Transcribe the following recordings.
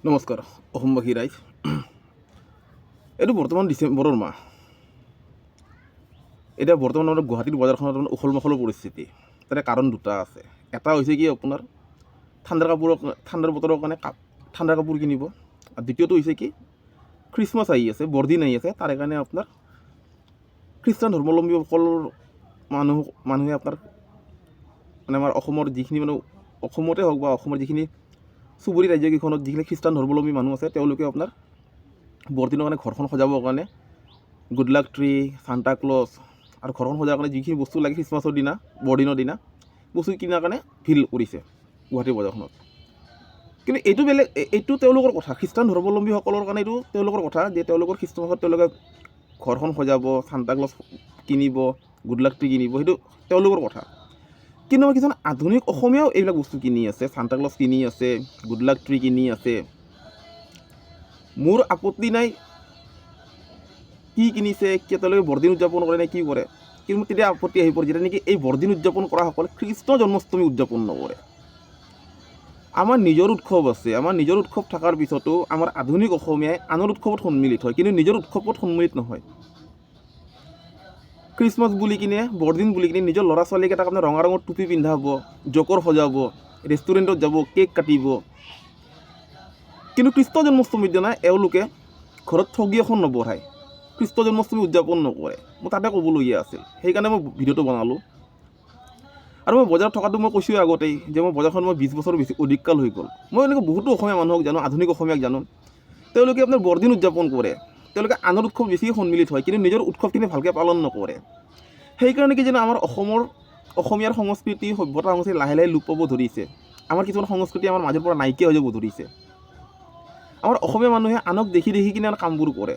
নমস্কাৰ অসমবাসী ৰাইজ। এইটো বৰ্তমান ডিচেম্বৰৰ মাহ। এতিয়া বৰ্তমান আমাৰ গুৱাহাটীৰ বজাৰখনত উখল মাখলৰ পৰিস্থিতি। তাৰে কাৰণ দুটা আছে। এটা হৈছে কি আপোনাৰ ঠাণ্ডাৰ বতৰৰ কাৰণে ঠাণ্ডাৰ কাপোৰ কিনিব, আৰু দ্বিতীয়টো হৈছে কি খ্ৰীষ্টমাছ আহি আছে, বৰদিন আহি আছে, তাৰে কাৰণে আপোনাৰ খ্ৰীষ্টান ধৰ্মাৱলম্বীসকলৰ মানুহে আপোনাৰ মানে আমাৰ অসমৰ যিখিনি মানে অসমতে হওক বা অসমৰ যিখিনি চুবুৰী ৰাজ্যকেইখনত যিখিনি খ্ৰীষ্টান ধৰ্মাৱলম্বী মানুহ আছে তেওঁলোকে আপোনাৰ বৰদিনৰ কাৰণে ঘৰখন সজাবৰ কাৰণে good luck tree, Santa Claus আৰু ঘৰখন সজাৰ কাৰণে যিখিনি বস্তু লাগে খ্ৰীষ্টমাছৰ দিনা, বৰদিনৰ দিনা বস্তু কিনাৰ কাৰণে ভিৰ কৰিছে গুৱাহাটীৰ বজাৰখনত। কিন্তু এইটো তেওঁলোকৰ কথা, খ্ৰীষ্টান ধৰ্মাৱলম্বীসকলৰ কাৰণে এইটো তেওঁলোকৰ কথা যে তেওঁলোকৰ খ্ৰীষ্টমাছত তেওঁলোকে ঘৰখন সজাব, চান্তা ক্লজ কিনিব, গুড লাক ট্ৰী কিনিব, সেইটো তেওঁলোকৰ কথা। কিন্তু আমাৰ কিছুমান আধুনিক অসমীয়াও এইবিলাক বস্তু কিনি আছে, চান্তা ক্লজ কিনি আছে, গুড লাক ট্ৰী কিনি আছে। মোৰ আপত্তি নাই কি কিনিছে, তেওঁলোকে বৰদিন উদযাপন কৰে নে কি কৰে, কিন্তু তেতিয়া আপত্তি আহি পৰে যেতিয়া নেকি এই বৰদিন উদযাপন কৰাসকলে কৃষ্ণ জন্মাষ্টমী উদযাপন নকৰে। আমাৰ নিজৰ উৎসৱ আছে, আমাৰ নিজৰ উৎসৱ থকাৰ পিছতো আমাৰ আধুনিক অসমীয়াই আনৰ উৎসৱত সন্মিলিত হয়, কিন্তু নিজৰ উৎসৱত সন্মিলিত নহয়। খ্ৰীষ্টমাছ বুলি কিনে, বৰদিন বুলি কিনে নিজৰ ল'ৰা ছোৱালীকেইটাক আপোনাৰ ৰঙা ৰঙৰ টুপি পিন্ধাব, জোকৰ সজাব, ৰেষ্টুৰেণ্টত যাব, কেক কাটিব। কিন্তু কৃষ্ণ জন্মাষ্টমীৰ দিনা এওঁলোকে ঘৰত ঠগী এখন নবঢ়ায়, কৃষ্ণ জন্মাষ্টমী উদযাপন নকৰে। মোৰ তাতে ক'বলগীয়া আছিল, সেইকাৰণে মই ভিডিঅ'টো বনালোঁ। আৰু মই বজাৰত থকাটো মই কৈছোঁৱে আগতেই যে মই বজাৰখন 20 বছৰ বেছি অধিককাল হৈ গ'ল। মই এনেকৈ বহুতো অসমীয়া মানুহক জানো, আধুনিক অসমীয়াক জানো, তেওঁলোকে আপোনাৰ বৰদিন উদযাপন কৰে, তেওঁলোকে আনৰ উৎসৱ বেছি সন্মিলিত হয়, কিন্তু নিজৰ উৎসৱখিনি ভালকৈ পালন নকৰে। সেইকাৰণে কি জানো আমাৰ অসমীয়াৰ সংস্কৃতি, সভ্যতা সংস্কৃতি লাহে লাহে লোপ পাব ধৰিছে। আমাৰ কিছুমান সংস্কৃতি আমাৰ মাজৰ পৰা নাইকিয়া হৈ যাব ধৰিছে। আমাৰ অসমীয়া মানুহে আনক দেখি কিনে কামবোৰ কৰে,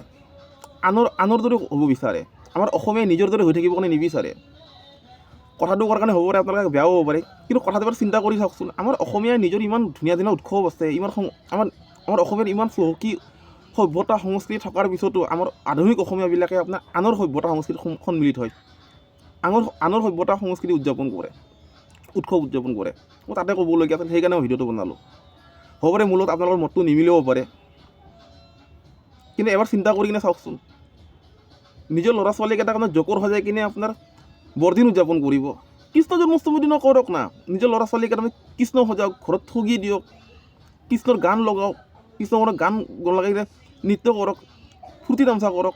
আনৰ দৰে হ'ব বিচাৰে। আমাৰ অসমীয়াই নিজৰ দৰে হৈ থাকিব কাৰণে নিবিচাৰে। কথাটো কোৱাৰ কাৰণে হ'ব পাৰে আপোনালোকে বেয়াও হ'ব পাৰে, কিন্তু কথাটো এবাৰ চিন্তা কৰি চাওকচোন। আমাৰ অসমীয়াৰ নিজৰ ইমান ধুনীয়া ধুনীয়া উৎসৱ আছে, আমাৰ অসমীয়াৰ ইমান চহকী সভ্যতা সংস্কৃতি থকাৰ পিছতো আমাৰ আধুনিক অসমীয়াবিলাকে আপোনাৰ আনৰ সভ্যতা সংস্কৃতিত সন্মিলিত হয়, আনৰ সভ্যতা সংস্কৃতি উদযাপন কৰে, উৎসৱ উদযাপন কৰে। মই তাতে ক'বলগীয়া আছিল, সেইকাৰণে মই ভিডিঅ'টো বনালোঁ। হ'ব পাৰে মোৰ লগত আপোনালোকৰ মতটো নিমিলিব পাৰে, কিন্তু এবাৰ চিন্তা কৰি কিনে চাওকচোন। নিজৰ ল'ৰা ছোৱালীকেইটাক আপোনাৰ জোকৰ সজাই কিনে আপোনাৰ বৰদিন উদযাপন কৰিব, কৃষ্ণ জন্মাষ্টমীৰ দিনা কৰক না। নিজৰ ল'ৰা ছোৱালীকেইটা কৃষ্ণ সজাওক, ঘৰত ঠগি দিয়ক, কৃষ্ণৰ গান লগাওক, কৃষ্ণৰ গান লগাই কিনে নৃত্য কৰক, ফূৰ্তি তামচা কৰক।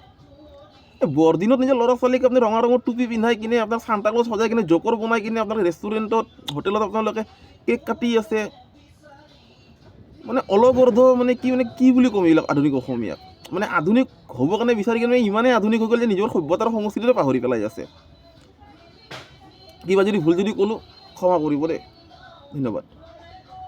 বৰদিনত নিজৰ ল'ৰা ছোৱালীক আপুনি ৰঙা ৰঙৰ টুপি পিন্ধাই কিনে আপোনাৰ চান্তা ক্লজ সজাই কিনে জোকৰ বনাই কিনে আপোনাৰ ৰেষ্টুৰেণ্টত, হোটেলত আপোনালোকে কেক কাটি আছে। মানে অলবৰ্ধ কি বুলি ক'ম এইবিলাক আধুনিক অসমীয়াক। মানে আধুনিক হ'ব কাৰণে বিচাৰি কিনে ইমানেই আধুনিক হৈ গ'ল যে নিজৰ সভ্যতাৰ সংস্কৃতিটো পাহৰি পেলাই আছে। কিবা যদি ভুল যদি ক'লোঁ ক্ষমা কৰিব দেই, ধন্যবাদ।